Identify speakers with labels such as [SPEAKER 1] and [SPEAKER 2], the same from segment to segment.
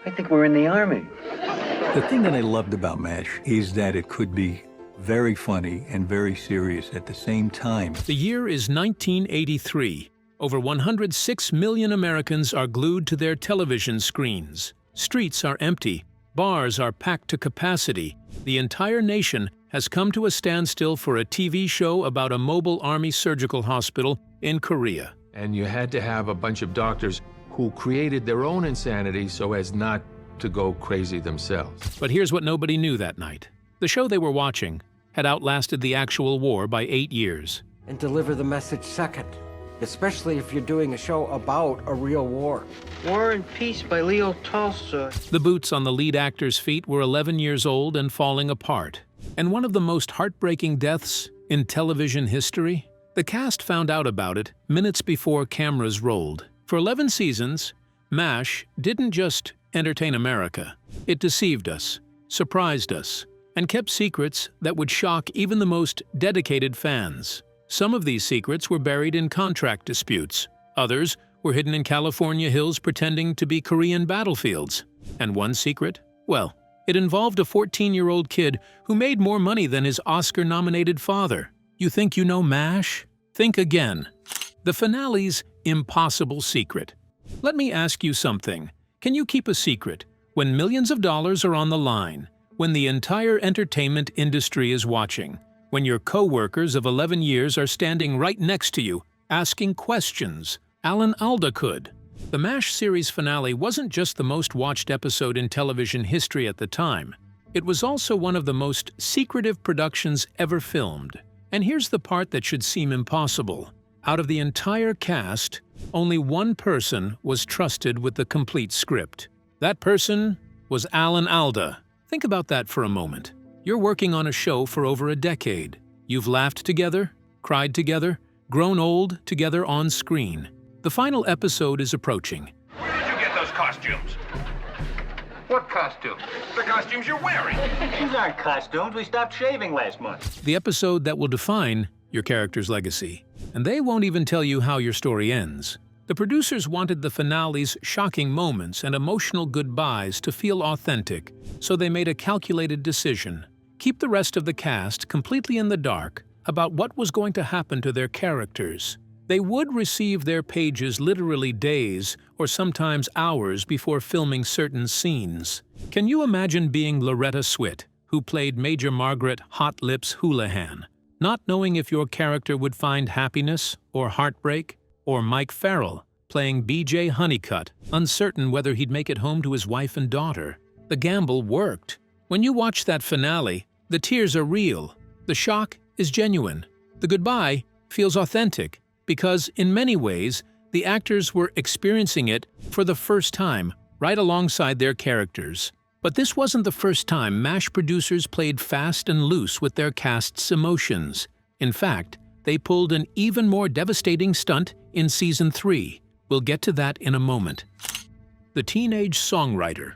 [SPEAKER 1] I think we're in the Army.
[SPEAKER 2] The thing that I loved about MASH is that it could be very funny and very serious at the same time.
[SPEAKER 3] The year is 1983. Over 106 million Americans are glued to their television screens. Streets are empty. Bars are packed to capacity. The entire nation has come to a standstill for a TV show about a mobile army surgical hospital in Korea.
[SPEAKER 4] And you had to have a bunch of doctors who created their own insanity so as not to go crazy themselves.
[SPEAKER 3] But here's what nobody knew that night. The show they were watching had outlasted the actual war by 8 years.
[SPEAKER 5] And deliver the message second, especially if you're doing a show about a real war.
[SPEAKER 1] War and Peace by Leo Tolstoy.
[SPEAKER 3] The boots on the lead actor's feet were 11 years old and falling apart. And one of the most heartbreaking deaths in television history? The cast found out about it minutes before cameras rolled. For 11 seasons, MASH didn't just entertain America. It deceived us, surprised us, and kept secrets that would shock even the most dedicated fans. Some of these secrets were buried in contract disputes. Others were hidden in California hills pretending to be Korean battlefields. And one secret? Well, it involved a 14-year-old kid who made more money than his Oscar-nominated father. You think you know MASH? Think again. The finale's impossible secret. Let me ask you something. Can you keep a secret when millions of dollars are on the line, when the entire entertainment industry is watching, when your co-workers of 11 years are standing right next to you, asking questions? Alan Alda could. The MASH series finale wasn't just the most watched episode in television history at the time. It was also one of the most secretive productions ever filmed. And here's the part that should seem impossible. Out of the entire cast, only one person was trusted with the complete script. That person was Alan Alda. Think about that for a moment. You're working on a show for over a decade. You've laughed together, cried together, grown old together on screen. The final episode is approaching.
[SPEAKER 6] Where did you get those costumes? What costumes? The costumes you're wearing.
[SPEAKER 7] These aren't costumes. We stopped shaving last month.
[SPEAKER 3] The episode that will define your character's legacy. And they won't even tell you how your story ends. The producers wanted the finale's shocking moments and emotional goodbyes to feel authentic, so they made a calculated decision. Keep the rest of the cast completely in the dark about what was going to happen to their characters. They would receive their pages literally days or sometimes hours before filming certain scenes. Can you imagine being Loretta Swit, who played Major Margaret Hot Lips Houlihan, not knowing if your character would find happiness or heartbreak? Or Mike Farrell, playing B.J. Honeycutt, uncertain whether he'd make it home to his wife and daughter. The gamble worked. When you watch that finale, the tears are real. The shock is genuine. The goodbye feels authentic, because in many ways, the actors were experiencing it for the first time, right alongside their characters. But this wasn't the first time MASH producers played fast and loose with their cast's emotions. In fact, they pulled an even more devastating stunt in Season 3. We'll get to that in a moment. The Teenage Songwriter.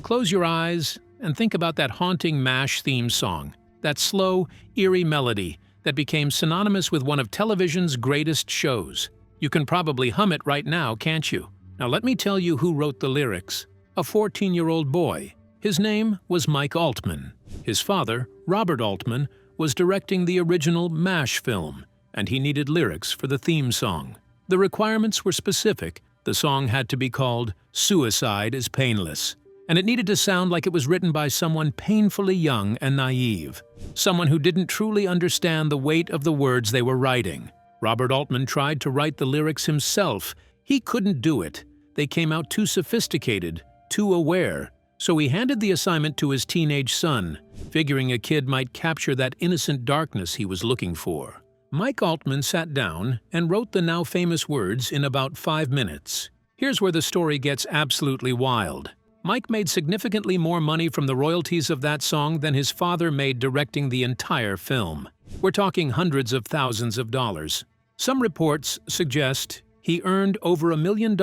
[SPEAKER 3] Close your eyes and think about that haunting MASH theme song, that slow, eerie melody that became synonymous with one of television's greatest shows. You can probably hum it right now, can't you? Now let me tell you who wrote the lyrics. A 14-year-old boy. His name was Mike Altman. His father, Robert Altman, was directing the original MASH film, and he needed lyrics for the theme song. The requirements were specific. The song had to be called "Suicide is Painless," and it needed to sound like it was written by someone painfully young and naive, someone who didn't truly understand the weight of the words they were writing. Robert Altman tried to write the lyrics himself. He couldn't do it. They came out too sophisticated, too aware. So he handed the assignment to his teenage son, figuring a kid might capture that innocent darkness he was looking for. Mike Altman sat down and wrote the now famous words in about 5 minutes. Here's where the story gets absolutely wild. Mike made significantly more money from the royalties of that song than his father made directing the entire film. We're talking hundreds of thousands of dollars. Some reports suggest he earned over $1 million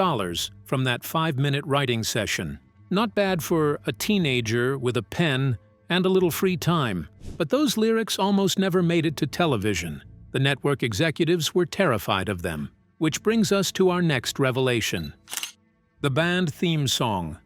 [SPEAKER 3] from that 5-minute writing session. Not bad for a teenager with a pen and a little free time. But those lyrics almost never made it to television. The network executives were terrified of them. Which brings us to our next revelation. The band theme song.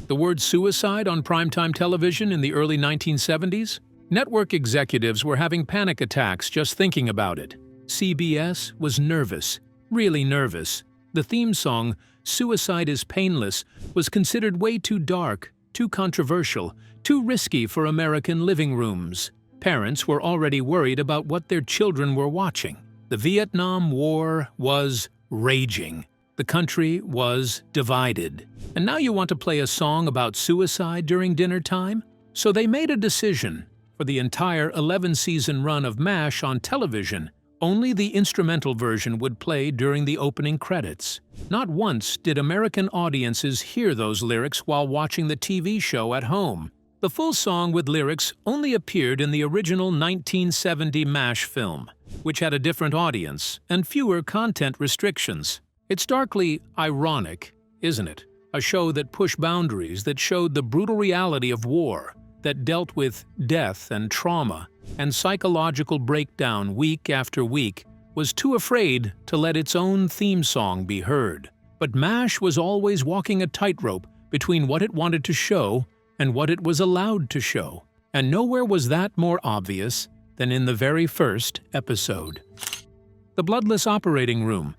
[SPEAKER 3] The word suicide on primetime television in the early 1970s? Network executives were having panic attacks just thinking about it. CBS was nervous, really nervous. The theme song, "Suicide is Painless," was considered way too dark, too controversial, too risky for American living rooms. Parents were already worried about what their children were watching. The Vietnam War was raging. The country was divided. And now you want to play a song about suicide during dinner time? So they made a decision. For the entire 11-season run of MASH on television, only the instrumental version would play during the opening credits. Not once did American audiences hear those lyrics while watching the TV show at home. The full song with lyrics only appeared in the original 1970 MASH film, which had a different audience and fewer content restrictions. It's darkly ironic, isn't it? A show that pushed boundaries, that showed the brutal reality of war, that dealt with death and trauma and psychological breakdown week after week, was too afraid to let its own theme song be heard. But MASH was always walking a tightrope between what it wanted to show and what it was allowed to show. And nowhere was that more obvious than in the very first episode. The Bloodless Operating Room.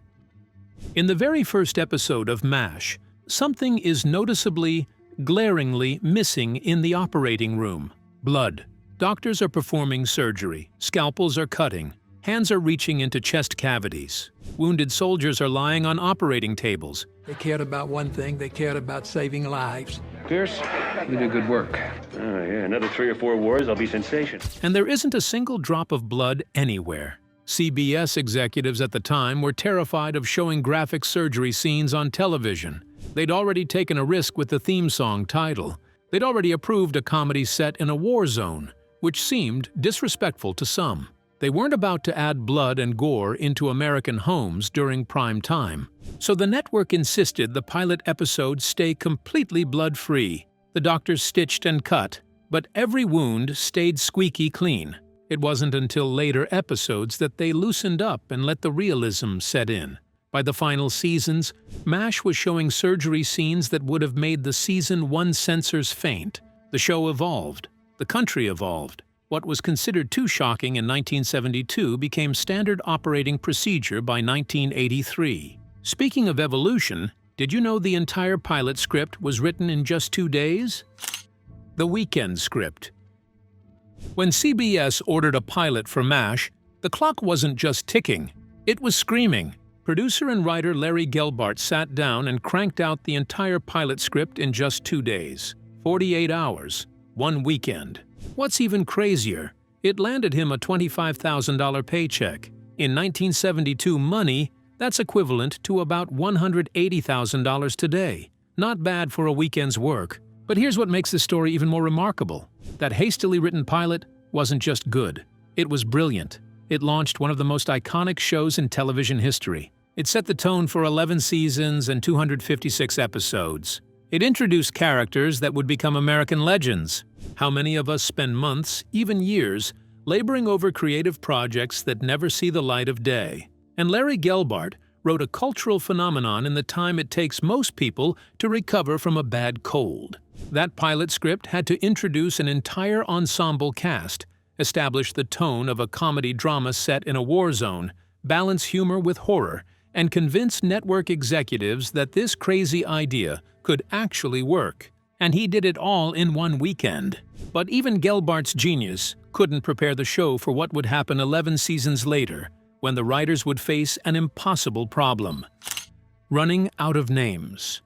[SPEAKER 3] In the very first episode of MASH, something is noticeably, glaringly missing in the operating room: blood. Doctors are performing surgery, scalpels are cutting, hands are reaching into chest cavities. Wounded soldiers are lying on operating tables.
[SPEAKER 8] They cared about one thing, they cared about saving lives.
[SPEAKER 9] Pierce, you do good work.
[SPEAKER 10] Oh, yeah, another 3 or 4 wars, I'll be sensation.
[SPEAKER 3] And there isn't a single drop of blood anywhere. CBS executives at the time were terrified of showing graphic surgery scenes on television. They'd already taken a risk with the theme song title. They'd already approved a comedy set in a war zone, which seemed disrespectful to some. They weren't about to add blood and gore into American homes during prime time. So the network insisted the pilot episode stay completely blood-free. The doctors stitched and cut, but every wound stayed squeaky clean. It wasn't until later episodes that they loosened up and let the realism set in. By the final seasons, MASH was showing surgery scenes that would have made the season 1 censors faint. The show evolved. The country evolved. What was considered too shocking in 1972 became standard operating procedure by 1983. Speaking of evolution, did you know the entire pilot script was written in just 2 days? The weekend script. When CBS ordered a pilot for MASH, the clock wasn't just ticking, it was screaming. Producer and writer Larry Gelbart sat down and cranked out the entire pilot script in just 2 days. 48 hours, 1 weekend. What's even crazier, it landed him a $25,000 paycheck. In 1972 money, that's equivalent to about $180,000 today. Not bad for a weekend's work. But here's what makes this story even more remarkable. That hastily written pilot wasn't just good. It was brilliant. It launched one of the most iconic shows in television history. It set the tone for 11 seasons and 256 episodes. It introduced characters that would become American legends. How many of us spend months, even years, laboring over creative projects that never see the light of day? And Larry Gelbart wrote a cultural phenomenon in the time it takes most people to recover from a bad cold. That pilot script had to introduce an entire ensemble cast, establish the tone of a comedy drama set in a war zone, balance humor with horror, and convince network executives that this crazy idea could actually work. And he did it all in 1 weekend. But even Gelbart's genius couldn't prepare the show for what would happen 11 seasons later, when the writers would face an impossible problem: running out of names.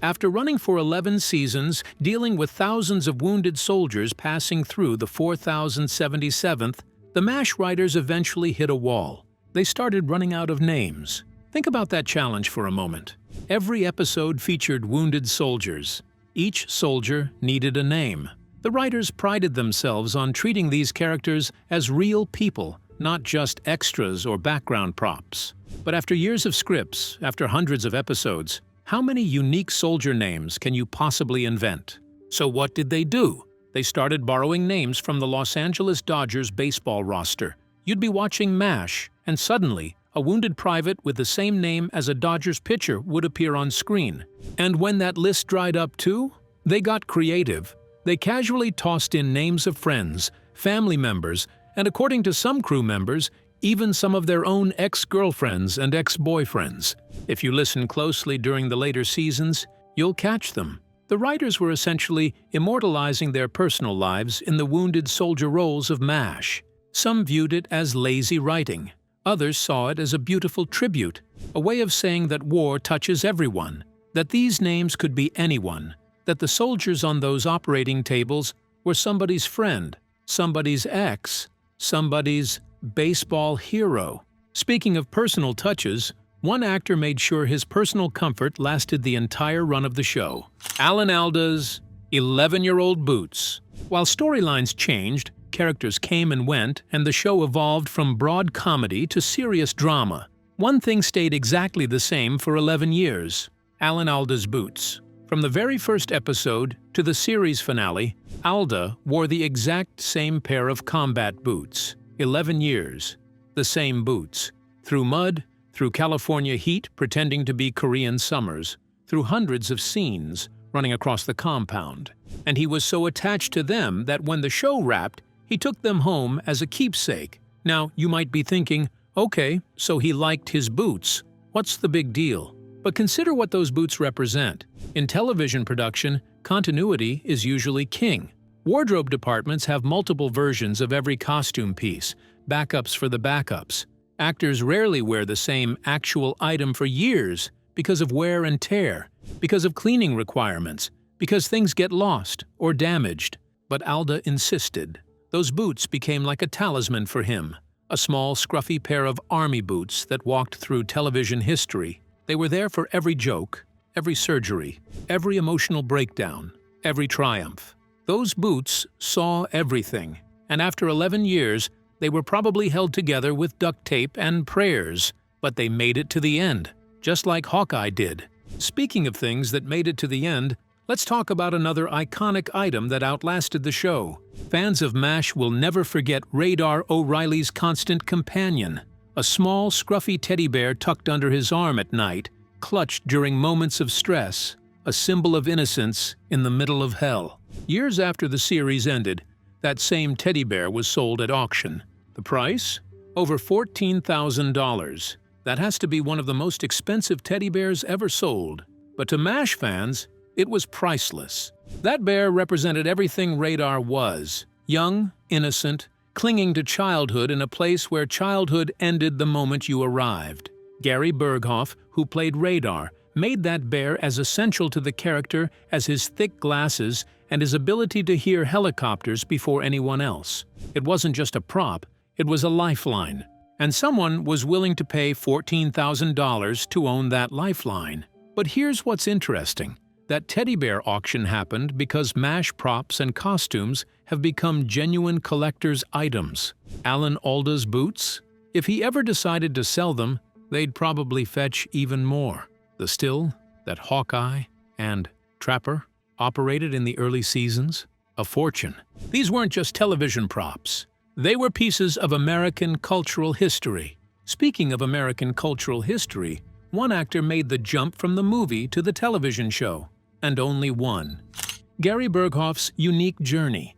[SPEAKER 3] After running for 11 seasons, dealing with thousands of wounded soldiers passing through the 4077th, the MASH writers eventually hit a wall. They started running out of names. Think about that challenge for a moment. Every episode featured wounded soldiers. Each soldier needed a name. The writers prided themselves on treating these characters as real people, not just extras or background props. But after years of scripts, after hundreds of episodes, how many unique soldier names can you possibly invent? So what did they do? They started borrowing names from the Los Angeles Dodgers baseball roster. You'd be watching MASH, and suddenly, a wounded private with the same name as a Dodgers pitcher would appear on screen. And when that list dried up too, they got creative. They casually tossed in names of friends, family members, and according to some crew members, even some of their own ex-girlfriends and ex-boyfriends. If you listen closely during the later seasons, you'll catch them. The writers were essentially immortalizing their personal lives in the wounded soldier roles of MASH. Some viewed it as lazy writing. Others saw it as a beautiful tribute, a way of saying that war touches everyone, that these names could be anyone, that the soldiers on those operating tables were somebody's friend, somebody's ex, somebody's baseball hero. Speaking of personal touches, one actor made sure his personal comfort lasted the entire run of the show. Alan Alda's 11-year-old Boots. While storylines changed, characters came and went, and the show evolved from broad comedy to serious drama, one thing stayed exactly the same for 11 years: Alan Alda's boots. From the very first episode to the series finale, Alda wore the exact same pair of combat boots. 11 years. The same boots. Through mud, through California heat pretending to be Korean summers, through hundreds of scenes running across the compound. And he was so attached to them that when the show wrapped, he took them home as a keepsake. Now, you might be thinking, okay, so he liked his boots. What's the big deal? But consider what those boots represent. In television production, continuity is usually king. Wardrobe departments have multiple versions of every costume piece, backups for the backups. Actors rarely wear the same actual item for years because of wear and tear, because of cleaning requirements, because things get lost or damaged. But Alda insisted. Those boots became like a talisman for him, a small, scruffy pair of army boots that walked through television history. They were there for every joke, every surgery, every emotional breakdown, every triumph. Those boots saw everything, and after 11 years, they were probably held together with duct tape and prayers, but they made it to the end, just like Hawkeye did. Speaking of things that made it to the end, let's talk about another iconic item that outlasted the show. Fans of MASH will never forget Radar O'Reilly's constant companion, a small, scruffy teddy bear tucked under his arm at night, clutched during moments of stress, a symbol of innocence in the middle of hell. Years after the series ended, that same teddy bear was sold at auction. The price? Over $14,000. That has to be one of the most expensive teddy bears ever sold. But to MASH fans, it was priceless. That bear represented everything Radar was: young, innocent, clinging to childhood in a place where childhood ended the moment you arrived. Gary Berghoff, who played Radar, made that bear as essential to the character as his thick glasses and his ability to hear helicopters before anyone else. It wasn't just a prop, it was a lifeline. And someone was willing to pay $14,000 to own that lifeline. But here's what's interesting. That teddy bear auction happened because MASH props and costumes have become genuine collector's items. Alan Alda's boots? If he ever decided to sell them, they'd probably fetch even more. The still that Hawkeye and Trapper operated in the early seasons? A fortune. These weren't just television props. They were pieces of American cultural history. Speaking of American cultural history, one actor made the jump from the movie to the television show. And only one. Gary Berghoff's unique journey.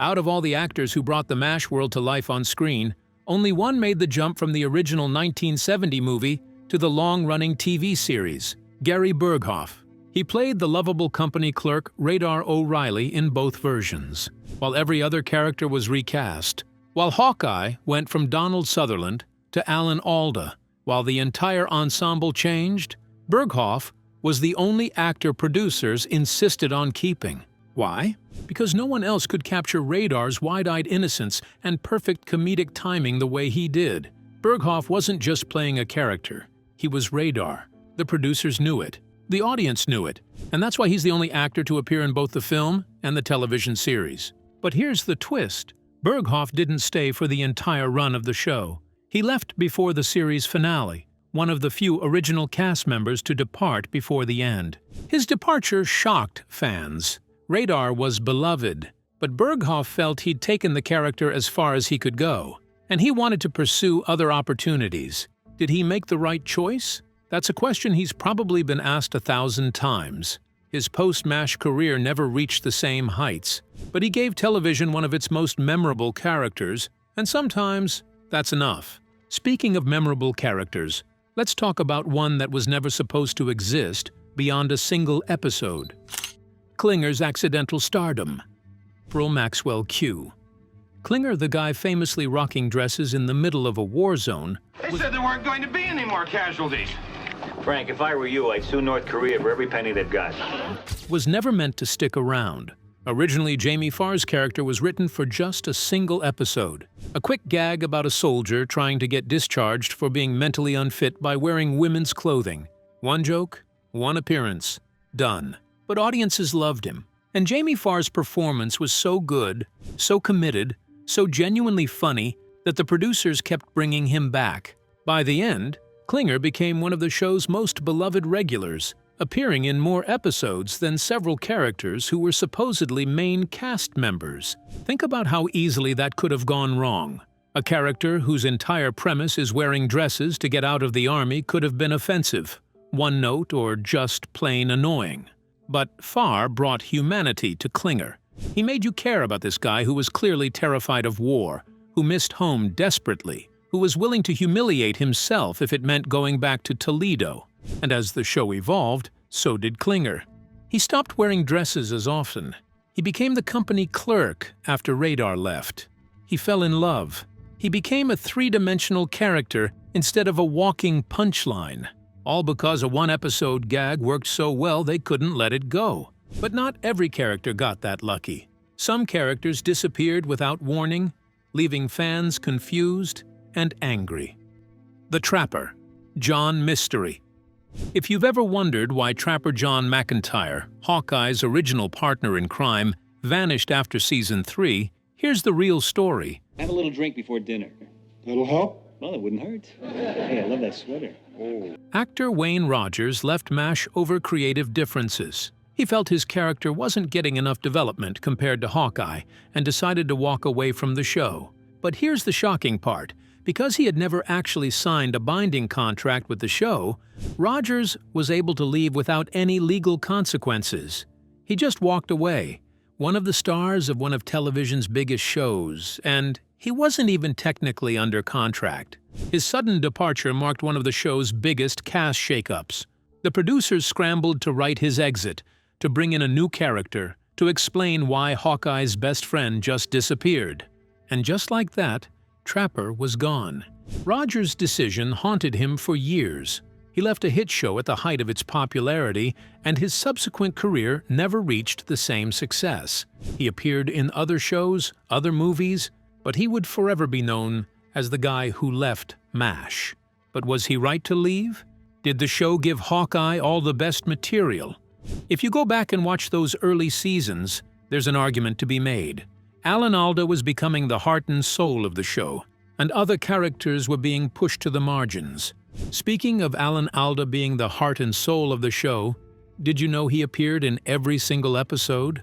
[SPEAKER 3] Out of all the actors who brought the MASH world to life on screen, only one made the jump from the original 1970 movie to the long-running TV series, Gary Berghoff. He played the lovable company clerk Radar O'Reilly in both versions, while every other character was recast. While Hawkeye went from Donald Sutherland to Alan Alda, while the entire ensemble changed, Berghoff was the only actor producers insisted on keeping. Why? Because no one else could capture Radar's wide-eyed innocence and perfect comedic timing the way he did. Berghoff wasn't just playing a character. He was Radar. The producers knew it. The audience knew it. And that's why he's the only actor to appear in both the film and the television series. But here's the twist. Berghoff didn't stay for the entire run of the show. He left before the series finale, one of the few original cast members to depart before the end. His departure shocked fans. Radar was beloved, but Berghoff felt he'd taken the character as far as he could go, and he wanted to pursue other opportunities. Did he make the right choice? That's a question he's probably been asked 1,000 times. His post-MASH career never reached the same heights, but he gave television one of its most memorable characters, and sometimes that's enough. Speaking of memorable characters, let's talk about one that was never supposed to exist beyond a single episode. Klinger's accidental stardom. Pearl Maxwell Q. Klinger, the guy famously rocking dresses in the middle of a war zone,
[SPEAKER 6] They said there weren't going to be any more casualties.
[SPEAKER 7] Frank, if I were you, I'd sue North Korea for every penny they've got.
[SPEAKER 3] was never meant to stick around. Originally, Jamie Farr's character was written for just a single episode. A quick gag about a soldier trying to get discharged for being mentally unfit by wearing women's clothing. One joke, one appearance, done. But audiences loved him. And Jamie Farr's performance was so good, so committed, so genuinely funny that the producers kept bringing him back. By the end, Klinger became one of the show's most beloved regulars, appearing in more episodes than several characters who were supposedly main cast members. Think about how easily that could have gone wrong. A character whose entire premise is wearing dresses to get out of the army could have been offensive, one note, or just plain annoying. But Farr brought humanity to Klinger. He made you care about this guy who was clearly terrified of war, who missed home desperately, who was willing to humiliate himself if it meant going back to Toledo. And as the show evolved, so did Klinger. He stopped wearing dresses as often. He became the company clerk after Radar left. He fell in love. He became a three-dimensional character instead of a walking punchline. All because a one-episode gag worked so well they couldn't let it go. But not every character got that lucky. Some characters disappeared without warning, leaving fans confused and angry. The Trapper, John Mystery. If you've ever wondered why Trapper John McIntyre, Hawkeye's original partner in crime, vanished after Season 3, here's the real story.
[SPEAKER 10] Have a little drink before dinner.
[SPEAKER 9] That'll help?
[SPEAKER 10] Well, it wouldn't hurt. Hey, I love that sweater. Oh.
[SPEAKER 3] Actor Wayne Rogers left MASH over creative differences. He felt his character wasn't getting enough development compared to Hawkeye and decided to walk away from the show. But here's the shocking part. Because he had never actually signed a binding contract with the show, Rogers was able to leave without any legal consequences. He just walked away, one of the stars of one of television's biggest shows, and he wasn't even technically under contract. His sudden departure marked one of the show's biggest cast shakeups. The producers scrambled to write his exit, to bring in a new character, to explain why Hawkeye's best friend just disappeared. And just like that, Trapper was gone. Rogers' decision haunted him for years. He left a hit show at the height of its popularity, and his subsequent career never reached the same success. He appeared in other shows, other movies, but he would forever be known as the guy who left MASH. But was he right to leave? Did the show give Hawkeye all the best material? If you go back and watch those early seasons, there's an argument to be made. Alan Alda was becoming the heart and soul of the show, and other characters were being pushed to the margins. Speaking of Alan Alda being the heart and soul of the show, did you know he appeared in every single episode?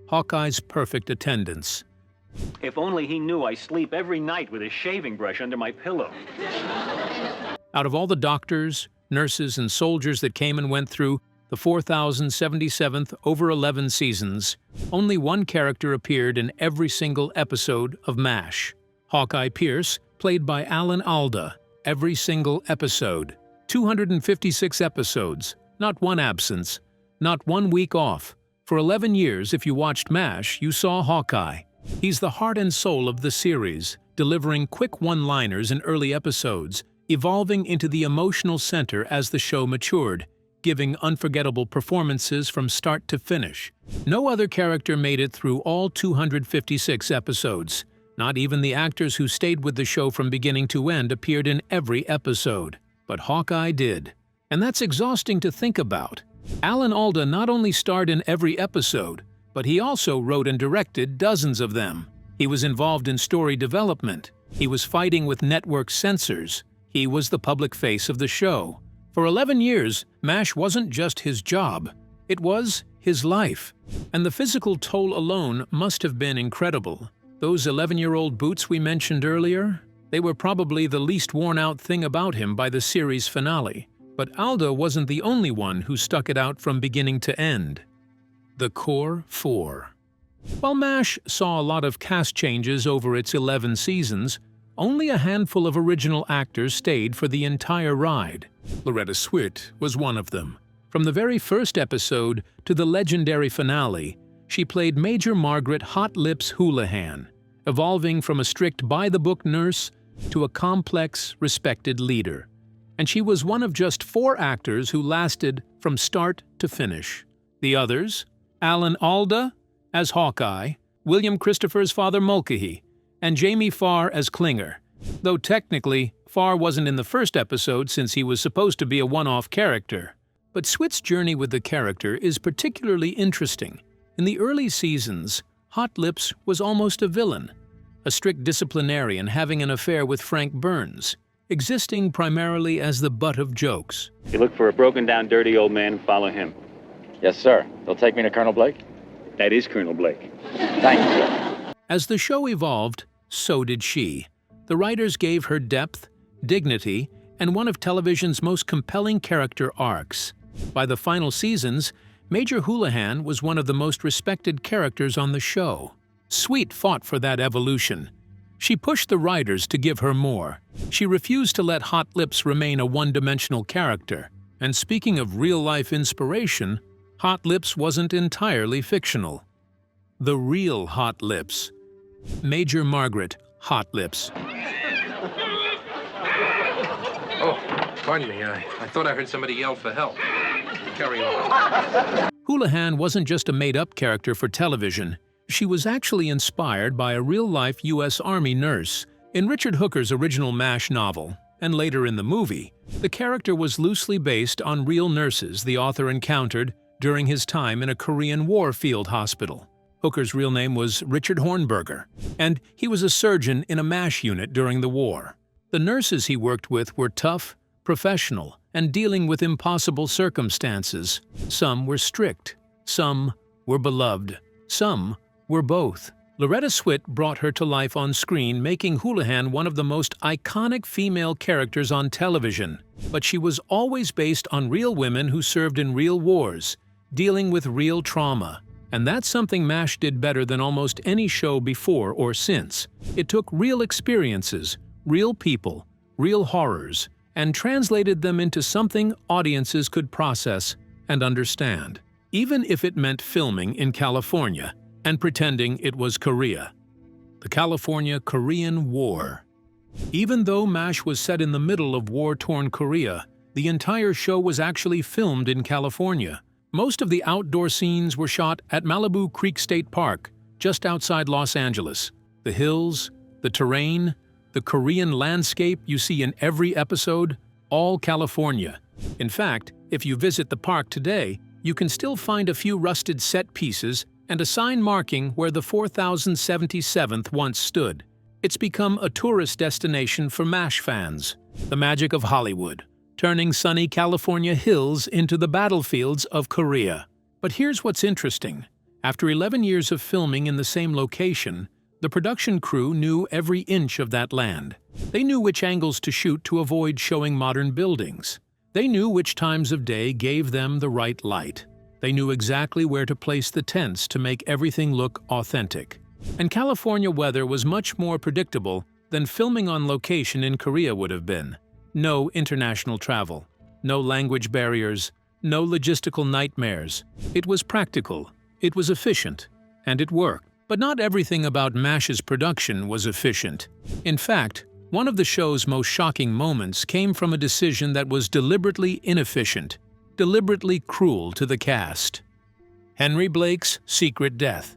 [SPEAKER 3] Hawkeye's perfect attendance.
[SPEAKER 7] If only he knew I sleep every night with a shaving brush under my pillow.
[SPEAKER 3] Out of all the doctors, nurses, and soldiers that came and went through the 4,077th over 11 seasons, only one character appeared in every single episode of MASH. Hawkeye Pierce, played by Alan Alda, every single episode. 256 episodes, not one absence, not 1 week off. For 11 years, if you watched MASH, you saw Hawkeye. He's the heart and soul of the series, delivering quick one-liners in early episodes, evolving into the emotional center as the show matured, giving unforgettable performances from start to finish. No other character made it through all 256 episodes. Not even the actors who stayed with the show from beginning to end appeared in every episode. But Hawkeye did. And that's exhausting to think about. Alan Alda not only starred in every episode, but he also wrote and directed dozens of them. He was involved in story development. He was fighting with network censors. He was the public face of the show. For 11 years, MASH wasn't just his job. It was his life. And the physical toll alone must have been incredible. Those 11-year-old boots we mentioned earlier, They were probably the least worn-out thing about him by the series finale, but Aldo wasn't the only one who stuck it out from beginning to end. The Core Four. While MASH saw a lot of cast changes over its 11 seasons, only a handful of original actors stayed for the entire ride. Loretta Swit was one of them. From the very first episode to the legendary finale, she played Major Margaret Hot Lips Houlihan, evolving from a strict by-the-book nurse to a complex, respected leader. And she was one of just 4 actors who lasted from start to finish. The others, Alan Alda as Hawkeye, William Christopher's father Mulcahy, and Jamie Farr as Klinger. Though technically, Farr wasn't in the first episode since he was supposed to be a one-off character. But Swit's journey with the character is particularly interesting. In the early seasons, Hot Lips was almost a villain, a strict disciplinarian having an affair with Frank Burns, existing primarily as the butt of jokes.
[SPEAKER 7] You look for a broken-down, dirty old man and follow him.
[SPEAKER 10] Yes, sir. They'll take me to Colonel Blake?
[SPEAKER 7] That is Colonel Blake.
[SPEAKER 10] Thank you, sir.
[SPEAKER 3] As the show evolved, so did she. The writers gave her depth, dignity, and one of television's most compelling character arcs. By the final seasons, Major Houlihan was one of the most respected characters on the show. Swit fought for that evolution. She pushed the writers to give her more. She refused to let Hot Lips remain a one-dimensional character. And speaking of real-life inspiration, Hot Lips wasn't entirely fictional. The real Hot Lips. Major Margaret Hot Lips.
[SPEAKER 4] Oh, pardon me. I thought I heard somebody yell for help. Carry on.
[SPEAKER 3] Houlihan wasn't just a made-up character for television. She was actually inspired by a real-life U.S. Army nurse. In Richard Hooker's original MASH novel, and later in the movie, the character was loosely based on real nurses the author encountered during his time in a Korean War field hospital. Hooker's real name was Richard Hornberger, and he was a surgeon in a MASH unit during the war. The nurses he worked with were tough, professional, and dealing with impossible circumstances. Some were strict, some were beloved, some were both. Loretta Swit brought her to life on screen, making Houlihan one of the most iconic female characters on television. But she was always based on real women who served in real wars, dealing with real trauma. And that's something MASH did better than almost any show before or since. It took real experiences, real people, real horrors, and translated them into something audiences could process and understand, even if it meant filming in California and pretending it was Korea. The California-Korean War. Even though MASH was set in the middle of war-torn Korea, the entire show was actually filmed in California. Most of the outdoor scenes were shot at Malibu Creek State Park, just outside Los Angeles. The hills, the terrain, the Korean landscape you see in every episode, all California. In fact, if you visit the park today, you can still find a few rusted set pieces and a sign marking where the 4077th once stood. It's become a tourist destination for MASH fans. The magic of Hollywood, turning sunny California hills into the battlefields of Korea. But here's what's interesting. After 11 years of filming in the same location, the production crew knew every inch of that land. They knew which angles to shoot to avoid showing modern buildings. They knew which times of day gave them the right light. They knew exactly where to place the tents to make everything look authentic. And California weather was much more predictable than filming on location in Korea would have been. No international travel, no language barriers, no logistical nightmares. It was practical, it was efficient, and it worked. But not everything about MASH's production was efficient. In fact, one of the show's most shocking moments came from a decision that was deliberately inefficient, deliberately cruel to the cast. Henry Blake's secret death.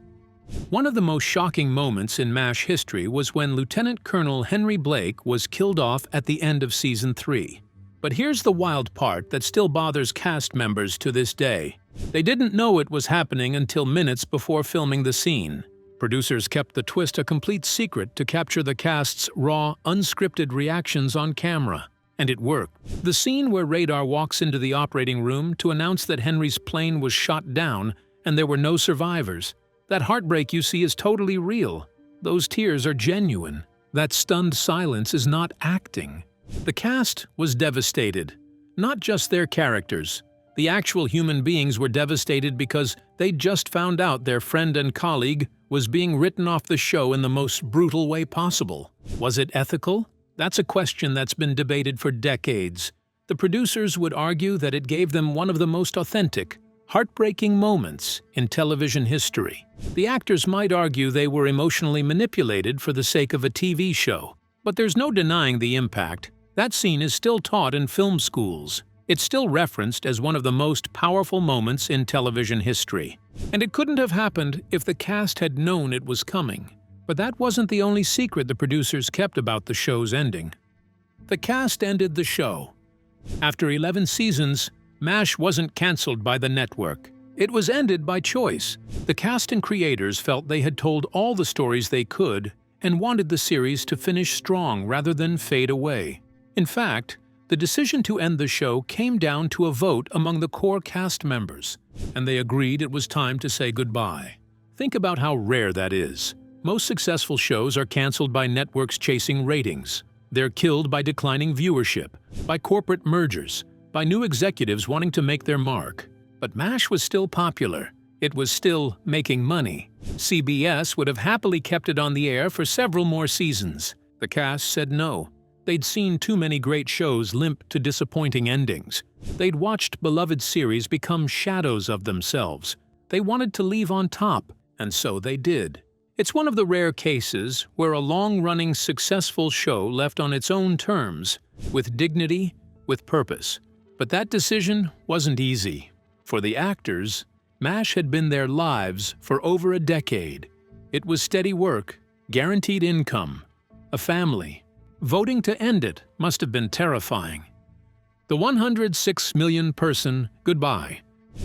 [SPEAKER 3] One of the most shocking moments in MASH history was when Lieutenant Colonel Henry Blake was killed off at the end of Season 3. But here's the wild part that still bothers cast members to this day. They didn't know it was happening until minutes before filming the scene. Producers kept the twist a complete secret to capture the cast's raw, unscripted reactions on camera. And it worked. The scene where Radar walks into the operating room to announce that Henry's plane was shot down and there were no survivors. That heartbreak you see is totally real. Those tears are genuine. That stunned silence is not acting. The cast was devastated. Not just their characters. The actual human beings were devastated because they'd just found out their friend and colleague was being written off the show in the most brutal way possible. Was it ethical? That's a question that's been debated for decades. The producers would argue that it gave them one of the most authentic, heartbreaking moments in television history. The actors might argue they were emotionally manipulated for the sake of a TV show. But there's no denying the impact. That scene is still taught in film schools. It's still referenced as one of the most powerful moments in television history. And it couldn't have happened if the cast had known it was coming. But that wasn't the only secret the producers kept about the show's ending. The cast ended the show. After 11 seasons, MASH wasn't cancelled by the network. It was ended by choice. The cast and creators felt they had told all the stories they could and wanted the series to finish strong rather than fade away. In fact, the decision to end the show came down to a vote among the core cast members, and they agreed it was time to say goodbye. Think about how rare that is. Most successful shows are cancelled by networks chasing ratings. They're killed by declining viewership, by corporate mergers, by new executives wanting to make their mark. But MASH was still popular. It was still making money. CBS would have happily kept it on the air for several more seasons. The cast said no. They'd seen too many great shows limp to disappointing endings. They'd watched beloved series become shadows of themselves. They wanted to leave on top, and so they did. It's one of the rare cases where a long-running, successful show left on its own terms, with dignity, with purpose. But that decision wasn't easy. For the actors, MASH had been their lives for over a decade. It was steady work, guaranteed income, a family. Voting to end it must have been terrifying. The 106 million person goodbye.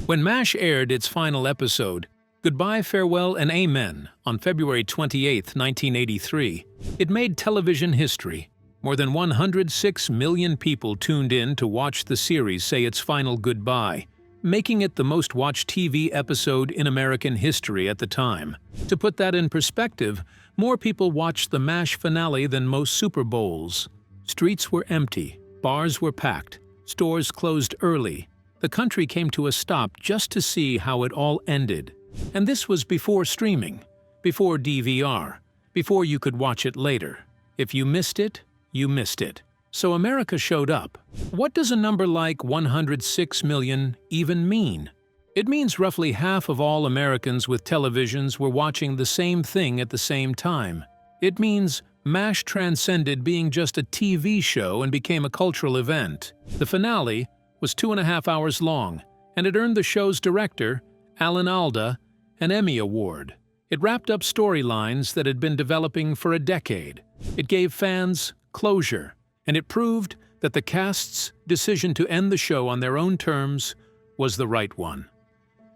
[SPEAKER 3] When MASH aired its final episode, Goodbye, Farewell, and Amen, on February 28, 1983, it made television history. More than 106 million people tuned in to watch the series say its final goodbye, making it the most watched TV episode in American history at the time. To put that in perspective, more people watched the MASH finale than most Super Bowls. Streets were empty, bars were packed, stores closed early. The country came to a stop just to see how it all ended. And this was before streaming, before DVR, before you could watch it later. If you missed it, you missed it. So America showed up. What does a number like 106 million even mean? It means roughly half of all Americans with televisions were watching the same thing at the same time. It means MASH transcended being just a TV show and became a cultural event. The finale was 2.5 hours long, and it earned the show's director, Alan Alda, an Emmy Award. It wrapped up storylines that had been developing for a decade. It gave fans closure, and it proved that the cast's decision to end the show on their own terms was the right one.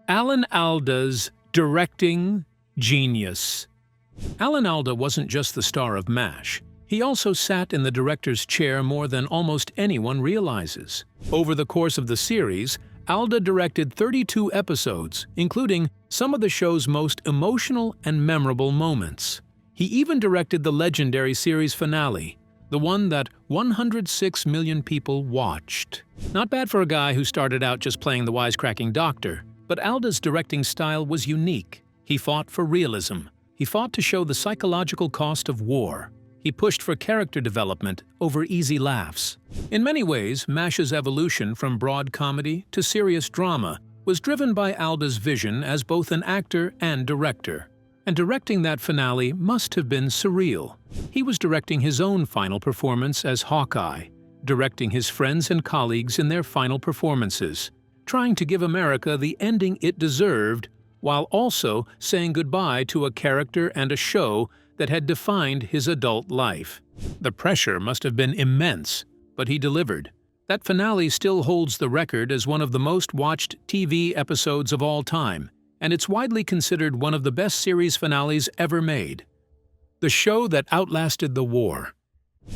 [SPEAKER 3] Alan Alda's directing genius. Alan Alda wasn't just the star of MASH. He also sat in the director's chair more than almost anyone realizes. Over the course of the series, Alda directed 32 episodes, including some of the show's most emotional and memorable moments. He even directed the legendary series finale, the one that 106 million people watched. Not bad for a guy who started out just playing the wisecracking doctor, but Alda's directing style was unique. He fought for realism. He fought to show the psychological cost of war. He pushed for character development over easy laughs. In many ways, MASH's evolution from broad comedy to serious drama was driven by Alda's vision as both an actor and director. And directing that finale must have been surreal. He was directing his own final performance as Hawkeye, directing his friends and colleagues in their final performances, trying to give America the ending it deserved, while also saying goodbye to a character and a show that had defined his adult life. The pressure must have been immense, but he delivered. That finale still holds the record as one of the most watched TV episodes of all time, and it's widely considered one of the best series finales ever made. The show that outlasted the war.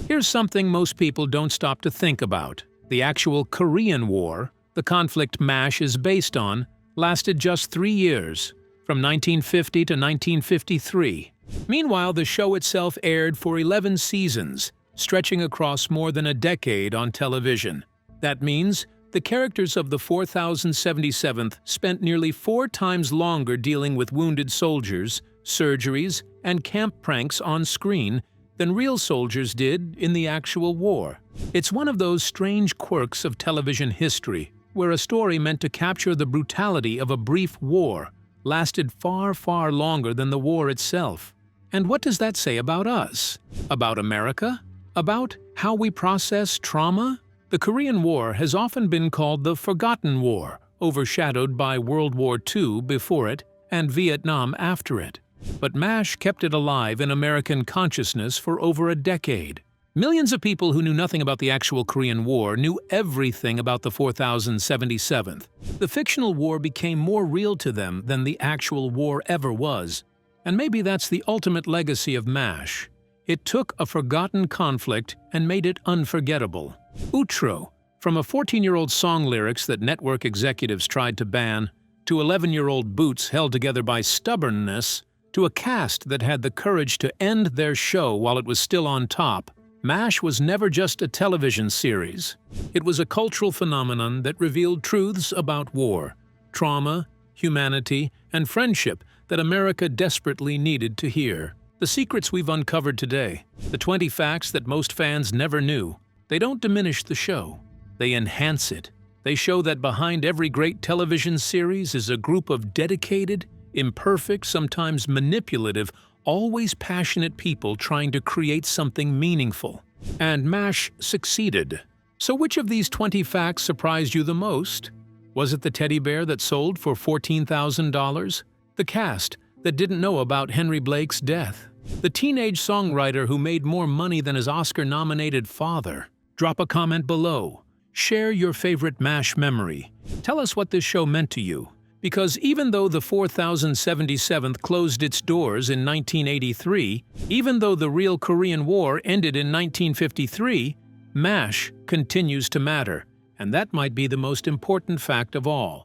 [SPEAKER 3] Here's something most people don't stop to think about. The actual Korean War, the conflict MASH is based on, lasted just 3 years, from 1950 to 1953. Meanwhile, the show itself aired for 11 seasons, stretching across more than a decade on television. That means the characters of the 4077th spent nearly 4 times longer dealing with wounded soldiers, surgeries, and camp pranks on screen than real soldiers did in the actual war. It's one of those strange quirks of television history, where a story meant to capture the brutality of a brief war lasted far, far longer than the war itself. And what does that say about us? About America? About how we process trauma? The Korean War has often been called the Forgotten War, overshadowed by World War II before it and Vietnam after it. But MASH kept it alive in American consciousness for over a decade. Millions of people who knew nothing about the actual Korean War knew everything about the 4077th. The fictional war became more real to them than the actual war ever was. And maybe that's the ultimate legacy of MASH. It took a forgotten conflict and made it unforgettable. Outro, from a 14-year-old song lyrics that network executives tried to ban, to 11-year-old boots held together by stubbornness, to a cast that had the courage to end their show while it was still on top, MASH was never just a television series. It was a cultural phenomenon that revealed truths about war, trauma, humanity, and friendship that America desperately needed to hear. The secrets we've uncovered today, the 20 facts that most fans never knew, they don't diminish the show. They enhance it. They show that behind every great television series is a group of dedicated, imperfect, sometimes manipulative, always passionate people trying to create something meaningful. And MASH succeeded. So which of these 20 facts surprised you the most? Was it the teddy bear that sold for $14,000? The cast that didn't know about Henry Blake's death? The teenage songwriter who made more money than his Oscar-nominated father? Drop a comment below. Share your favorite MASH memory. Tell us what this show meant to you. Because even though the 4077th closed its doors in 1983, even though the real Korean War ended in 1953, MASH continues to matter. And that might be the most important fact of all.